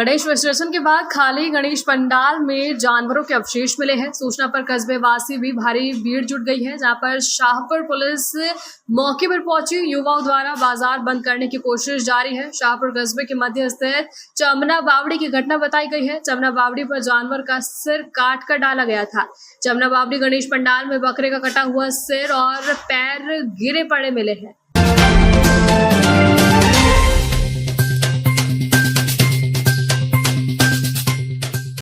गणेश विसर्जन के बाद खाली गणेश पंडाल में जानवरों के अवशेष मिले हैं। सूचना पर कस्बे वासी भी भारी भीड़ जुट गई है, जहां पर शाहपुर पुलिस मौके पर पहुंची। युवाओं द्वारा बाजार बंद करने की कोशिश जारी है। शाहपुर कस्बे के मध्य स्थित चमना बावड़ी की घटना बताई गई है। चमना बावड़ी पर जानवर का सिर काट कर डाला गया था। चमना बावड़ी गणेश पंडाल में बकरे का कटा हुआ सिर और पैर गिरे पड़े मिले हैं।